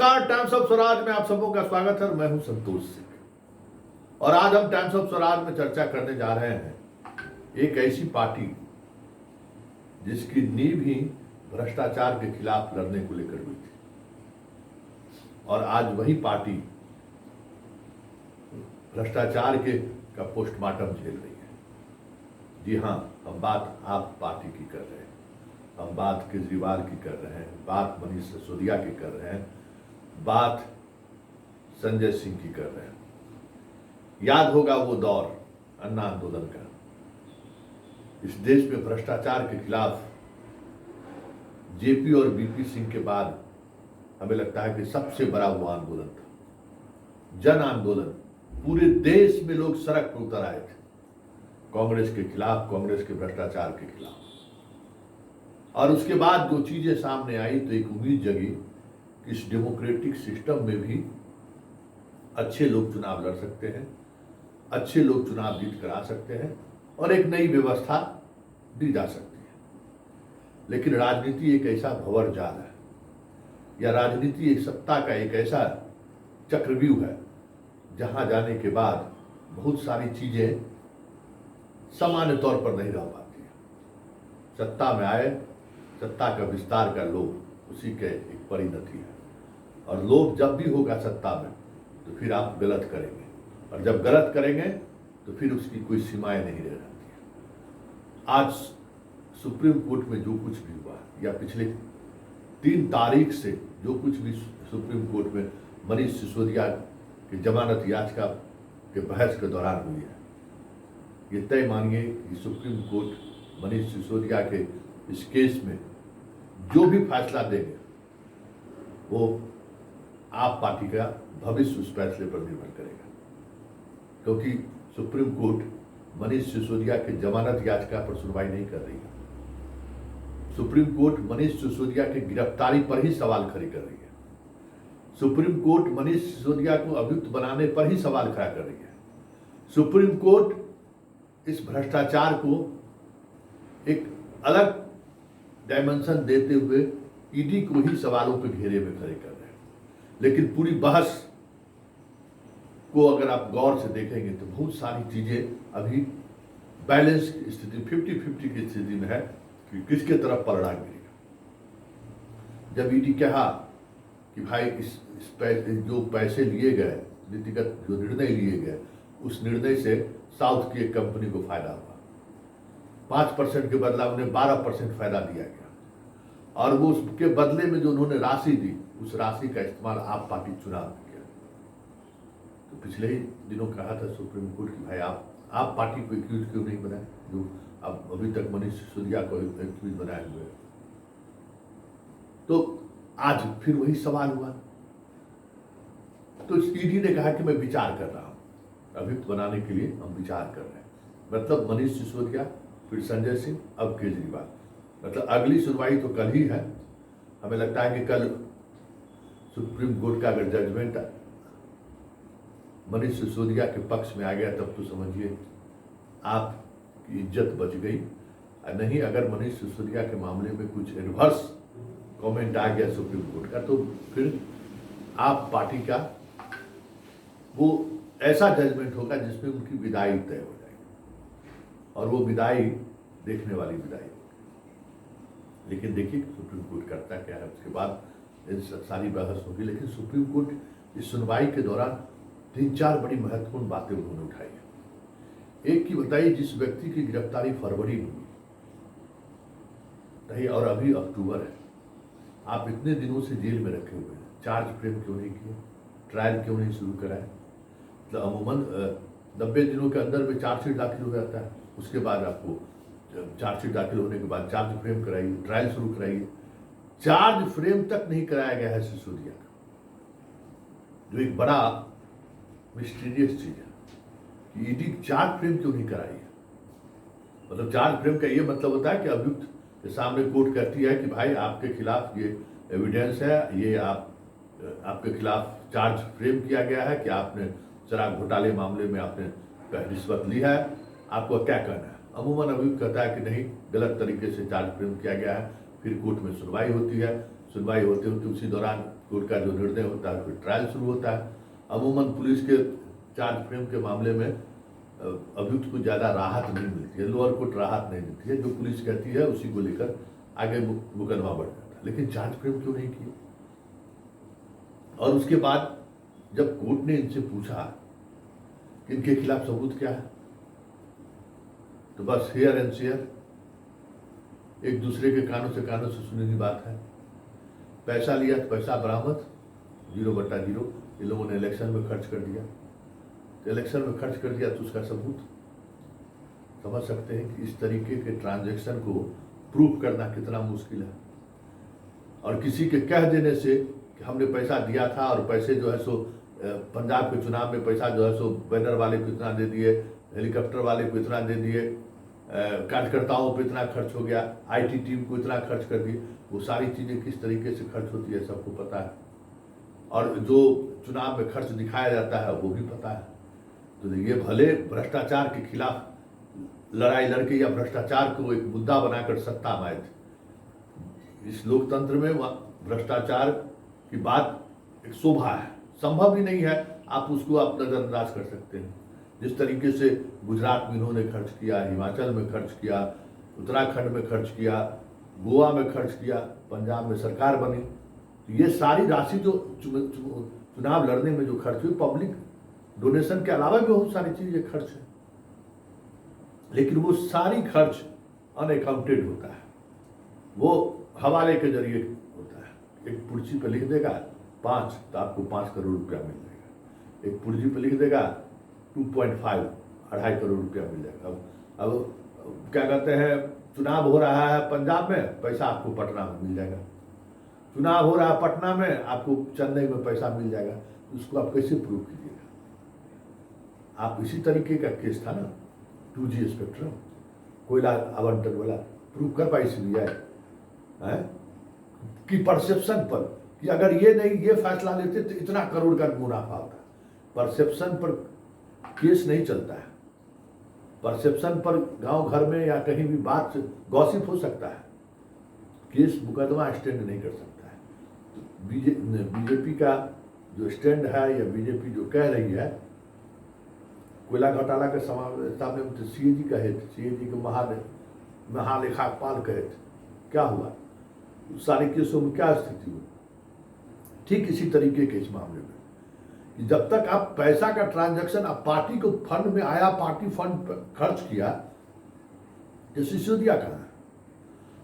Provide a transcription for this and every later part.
Times of Swaraj में आप सबों का स्वागत है। मैं हूं संतोष सिंह और आज हम टाइम्स ऑफ स्वराज में चर्चा करने जा रहे हैं एक ऐसी पार्टी जिसकी नींव ही भ्रष्टाचार के खिलाफ लड़ने को लेकर हुई थी और आज वही पार्टी भ्रष्टाचार का पोस्टमार्टम झेल रही है। जी हां, हम बात आप पार्टी की कर रहे हैं, हम बात केजरीवाल की कर रहे हैं, बात मनीष सिसोदिया की कर रहे हैं, बात संजय सिंह की कर रहे हैं। याद होगा वो दौर अन्ना आंदोलन का। इस देश में भ्रष्टाचार के खिलाफ जेपी और बीपी सिंह के बाद हमें लगता है कि सबसे बड़ा वो आंदोलन था, जन आंदोलन। पूरे देश में लोग सड़क पर उतर आए थे कांग्रेस के खिलाफ, कांग्रेस के भ्रष्टाचार के खिलाफ। और उसके बाद जो चीजें सामने आई तो एक उम्मीद जगी कि इस डेमोक्रेटिक सिस्टम में भी अच्छे लोग चुनाव लड़ सकते हैं, अच्छे लोग चुनाव जीत कर आ सकते हैं और एक नई व्यवस्था दी जा सकती है। लेकिन राजनीति एक ऐसा भंवर जाल है, या राजनीति एक सत्ता का एक ऐसा चक्रव्यूह है जहां जाने के बाद बहुत सारी चीजें सामान्य तौर पर नहीं रह पाती है। सत्ता में आए, सत्ता का विस्तार का लोभ उसी के एक परिणति है। और लोभ जब भी होगा सत्ता में तो फिर आप गलत करेंगे, और जब गलत करेंगे तो फिर उसकी कोई सीमाएं नहीं रह जाती है। आज सुप्रीम कोर्ट में जो कुछ भी हुआ, या पिछले 3 तारीख से जो कुछ भी सुप्रीम कोर्ट में मनीष सिसोदिया की जमानत याचिका के बहस के दौरान हुई है, ये तय मानिए कि सुप्रीम कोर्ट मनीष सिसोदिया के इस केस में जो भी फैसला देंगे वो आप पार्टी का भविष्य उस फैसले पर निर्भर करेगा। क्योंकि सुप्रीम कोर्ट मनीष सिसोदिया के जमानत याचिका पर सुनवाई नहीं कर रही है। सुप्रीम कोर्ट मनीष सिसोदिया की गिरफ्तारी पर ही सवाल खड़े कर रही है। सुप्रीम कोर्ट मनीष सिसोदिया को अभियुक्त बनाने पर ही सवाल खड़ा कर रही है। सुप्रीम कोर्ट इस भ्रष्टाचार को एक अलग डायमेंशन देते हुए ईडी को ही सवालों के घेरे में खड़े कर रहे हैं। लेकिन पूरी बहस को अगर आप गौर से देखेंगे तो बहुत सारी चीजें अभी बैलेंस की स्थिति, 50-50 की स्थिति में है कि किसके तरफ पलड़ा गिरेगा। जब ईडी कहा कि भाई इस जो पैसे लिए गए, नीतिगत जो निर्णय लिए गए, उस निर्णय से साउथ की एक कंपनी को फायदा हुआ, 5% के बदला उन्हें 12% फायदा दिया गया, और वो उसके बदले में जो उन्होंने राशि दी, उस राशि का इस्तेमाल आप पार्टी चुनाव में किया। तो पिछले ही दिनों कहा था सुप्रीम कोर्ट की भाई आप पार्टी को एक्यूज क्यों नहीं बनाए, जो अब अभी तक मनीष सिसोदिया को एक्यूज बनाए हुए। तो आज फिर वही सवाल हुआ। तो ईडी ने कहा कि मैं विचार कर रहा हूं, अभियुक्त बनाने के लिए हम विचार कर रहे हैं। मतलब मनीष सिसोदिया, फिर संजय सिंह, अब केजरीवाल। मतलब अगली सुनवाई तो कल ही है। हमें लगता है कि कल सुप्रीम कोर्ट का अगर जजमेंट मनीष सिसोदिया के पक्ष में आ गया तब तो समझिए आपकी इज्जत बच गई। नहीं, अगर मनीष सिसोदिया के मामले में कुछ एडवर्स कमेंट आ गया सुप्रीम कोर्ट का, तो फिर आप पार्टी का वो ऐसा जजमेंट होगा जिसमें उनकी विदाई तय हो जाएगी, और वो विदाई देखने वाली विदाई होगी। लेकिन देखिए सुप्रीम कोर्ट करता क्या है, उसके बाद सारी बहस होगी। लेकिन सुप्रीम कोर्ट इस सुनवाई के दौरान 3-4 बड़ी महत्वपूर्ण बातें उन्होंने उठाई है। एक की बताइए, जिस व्यक्ति की गिरफ्तारी फरवरी में हुई और अभी अक्टूबर है, आप इतने दिनों से जेल में रखे हुए हैं, चार्ज फ्रेम क्यों नहीं किए, ट्रायल क्यों नहीं शुरू कराए? मतलब अमूमन 90 दिनों के अंदर में चार्जशीट दाखिल हो जाता है, उसके बाद आपको चार्जशीट दाखिल होने के बाद चार्ज फ्रेम कराइए, ट्रायल शुरू कराइए। चार्ज फ्रेम तक नहीं कराया गया है सिसोदिया का, जो एक बड़ा मिस्टीरियस चीज है कि ईडी चार्ज फ्रेम क्यों नहीं कराई है। मतलब चार्ज फ्रेम का ये मतलब होता है कि अभियुक्त के सामने कोर्ट कहती है कि भाई आपके खिलाफ ये एविडेंस है, ये आपके खिलाफ चार्ज फ्रेम किया गया है कि आपने शराब घोटाले मामले में आपने रिश्वत ली है, आपको क्या कहना है। अमूमन अभियुक्त कहता है कि नहीं, गलत तरीके से चार्ज फ्रेम किया गया है। फिर कोर्ट में सुनवाई होती है, सुनवाई होते होते उसी दौरान कोर्ट का जो निर्णय होता है फिर ट्रायल शुरू होता है। अमूमन पुलिस के चार्ज फ्रेम के मामले में अभियुक्त को ज़्यादा राहत नहीं मिलती है, लोअर कोर्ट राहत नहीं देती है, जो पुलिस कहती है उसी को लेकर आगे मुकदमा बढ़ जाता है। लेकिन चार्ज फ्रेम क्यों नहीं किया? और उसके बाद जब कोर्ट ने इनसे पूछा कि इनके खिलाफ सबूत क्या है, तो बस हेयर एंड शेयर, एक दूसरे के कानों से सुनी हुई बात है। पैसा लिया तो पैसा बरामद, 0/0। ये लोगों ने इलेक्शन में खर्च कर दिया, तो इलेक्शन में खर्च कर दिया तो उसका सबूत। समझ सकते हैं कि इस तरीके के ट्रांजैक्शन को प्रूफ करना कितना मुश्किल है। और किसी के कह देने से कि हमने पैसा दिया था और पैसे जो है सो पंजाब के चुनाव में पैसा जो है सो बैनर वाले को इतना दे दिए, हेलीकॉप्टर वाले को इतना दे दिए, कार्यकर्ताओं पे इतना खर्च हो गया, IT टीम को इतना खर्च कर दिए, वो सारी चीज़ें किस तरीके से खर्च होती है सबको पता है। और जो चुनाव में खर्च दिखाया जाता है वो भी पता है। तो ये भले भ्रष्टाचार के खिलाफ लड़ाई लड़के या भ्रष्टाचार को एक मुद्दा बनाकर सत्ता में आए थे। इस लोकतंत्र में भ्रष्टाचार की बात एक शोभा है, संभव ही नहीं है आप उसको आप नजरअंदाज कर सकते हैं। जिस तरीके से गुजरात में इन्होंने खर्च किया, हिमाचल में खर्च किया, उत्तराखंड में खर्च किया, गोवा में खर्च किया, पंजाब में सरकार बनी, तो ये सारी राशि जो चुनाव लड़ने में जो खर्च हुई, पब्लिक डोनेशन के अलावा भी बहुत सारी चीजें खर्च है, लेकिन वो सारी खर्च अनअकाउंटेड होता है, वो हवाले के जरिए होता है। एक पुर्जी पर लिख देगा 5 तो आपको 5 करोड़ रुपया मिल जाएगा, एक पुर्जी पर लिख देगा 2.5 2.5 करोड़ रुपया मिल जाएगा। अब क्या कहते हैं, चुनाव हो रहा है पंजाब में, पैसा आपको पटना में मिल जाएगा, चुनाव हो रहा है पटना में, आपको चेन्नई में पैसा मिल जाएगा। उसको आप कैसे प्रूव कीजिएगा? आप इसी तरीके का केस था ना 2G स्पेक्ट्रम, कोयला आवंटन वाला, प्रूव कर पाई CBI कि परसेप्शन पर, कि अगर ये नहीं ये फैसला लेते तो इतना करोड़ का मुनाफा होता। परसेप्शन पर केस नहीं चलता है, परसेप्शन पर गांव घर में या कहीं भी बात गॉसिप हो सकता है, केस मुकदमा स्टैंड नहीं कर सकता है। तो बीजेपी का जो स्टैंड है या बीजेपी जो कह रही है, कोयला घोटाला के सामने में तो CAG कहे थे, CAG के महालेखापाल कहे थे, क्या हुआ उस सारे केसों में, क्या स्थिति हुई? ठीक इसी तरीके के इस मामले में कि जब तक आप पैसा का ट्रांजैक्शन, आप पार्टी को फंड में आया, पार्टी फंड खर्च किया, तो सिसोदिया कहाँ है?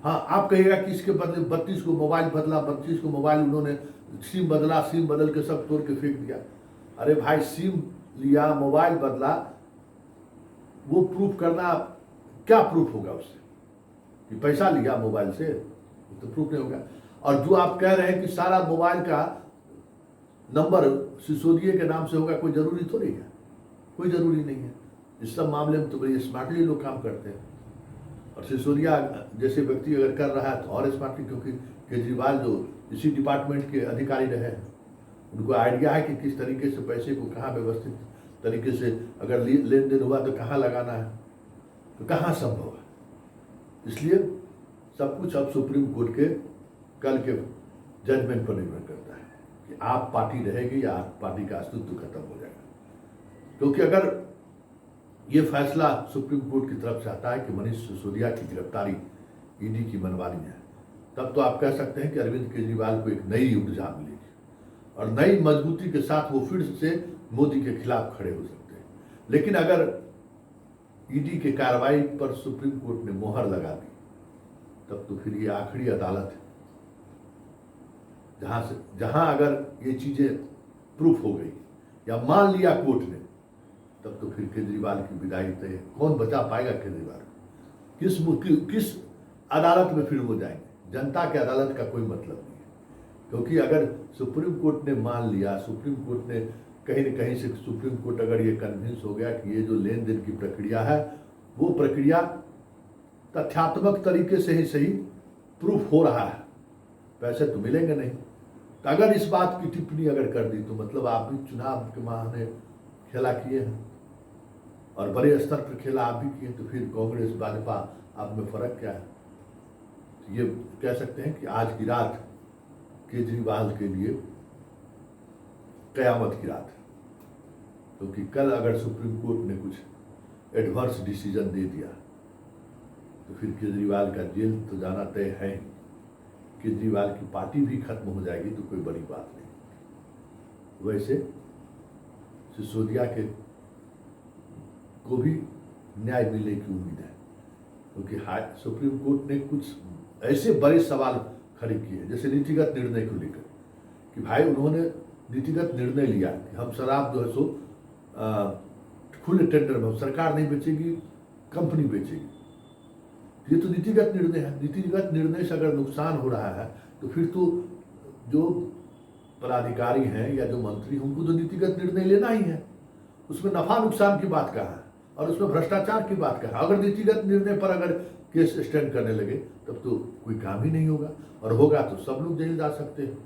हाँ, आप कहिएगा कि इसके बदले 32 को मोबाइल बदला, 32 को मोबाइल उन्होंने सिम बदला, सिम बदल के सब तोड़ के फेंक दिया। अरे भाई, सिम लिया, मोबाइल बदला, वो प्रूफ करना, क्या प्रूफ होगा उससे कि पैसा लिया मोबाइल से? तो प्रूफ नहीं होगा। और जो आप कह रहे हैं कि सारा मोबाइल का नंबर सिसोदिया के नाम से होगा, कोई जरूरी थोड़ी है, कोई जरूरी नहीं है। इस सब मामले में तो बड़े स्मार्टली लोग काम करते हैं, और सिसोदिया जैसे व्यक्ति अगर कर रहा है तो और स्मार्टली, क्योंकि केजरीवाल जो इसी डिपार्टमेंट के अधिकारी रहे हैं, उनको आइडिया है कि किस तरीके से पैसे को कहाँ व्यवस्थित तरीके से, अगर लेन देन हुआ तो कहाँ लगाना है, तो कहाँ संभव है। इसलिए सब कुछ अब सुप्रीम कोर्ट के कल के जजमेंट पर निर्भर करता है कि आप पार्टी रहेगी या पार्टी का अस्तित्व खत्म हो जाएगा। क्योंकि अगर ये फैसला सुप्रीम कोर्ट की तरफ से आता है कि मनीष सिसोदिया की गिरफ्तारी ED की मनमानी है, तब तो आप कह सकते हैं कि अरविंद केजरीवाल को एक नई ऊर्जा मिलेगी और नई मजबूती के साथ वो फिर से मोदी के खिलाफ खड़े हो सकते हैं। लेकिन अगर ED की कार्रवाई पर सुप्रीम कोर्ट ने मोहर लगा दी, तब तो फिर ये आखिरी अदालत है जहां अगर ये चीजें प्रूफ हो गई या मान लिया कोर्ट ने, तब तो फिर केजरीवाल की विदाई तय है। कौन बचा पाएगा केजरीवाल को? किस अदालत में फिर वो जाएंगे? जनता के अदालत का कोई मतलब नहीं है। क्योंकि अगर सुप्रीम कोर्ट ने मान लिया, सुप्रीम कोर्ट ने कहीं न कहीं से, सुप्रीम कोर्ट अगर ये कन्विंस हो गया कि ये जो लेन देन की प्रक्रिया है, वो प्रक्रिया तथ्यात्मक तरीके से ही सही प्रूफ हो रहा है, पैसे तो मिलेंगे नहीं। तो अगर इस बात की टिप्पणी अगर कर दी, तो मतलब आप भी चुनाव के माह खेला किए हैं और बड़े स्तर पर खेला आप भी किए, तो फिर कांग्रेस भाजपा आप में फर्क क्या है? तो ये कह सकते हैं कि आज की रात केजरीवाल के लिए कयामत की रात है, क्योंकि कल अगर सुप्रीम कोर्ट ने कुछ एडवर्स डिसीजन दे दिया तो फिर केजरीवाल का जेल तो जाना तय है ही। केजरीवाल की पार्टी भी खत्म हो जाएगी तो कोई बड़ी बात नहीं। वैसे सिसोदिया के को भी न्याय मिलने की उम्मीद है, क्योंकि सुप्रीम कोर्ट ने कुछ ऐसे बड़े सवाल खड़े किए हैं, जैसे नीतिगत निर्णय को लेकर कि भाई उन्होंने नीतिगत निर्णय लिया कि हम शराब जो है सो खुले टेंडर में, सरकार नहीं बेचेगी, कंपनी बेचेगी। ये तो नीतिगत निर्णय है। नीतिगत निर्णय से अगर नुकसान हो रहा है तो फिर तो जो पदाधिकारी हैं या जो मंत्री हैं उनको तो नीतिगत निर्णय लेना ही है। उसमें नफा नुकसान की बात कहाँ है और उसमें भ्रष्टाचार की बात कहाँ है। अगर नीतिगत निर्णय पर अगर केस स्टैंड करने लगे तब तो कोई काम ही नहीं होगा, और होगा तो सब लोग जेल जा सकते हैं।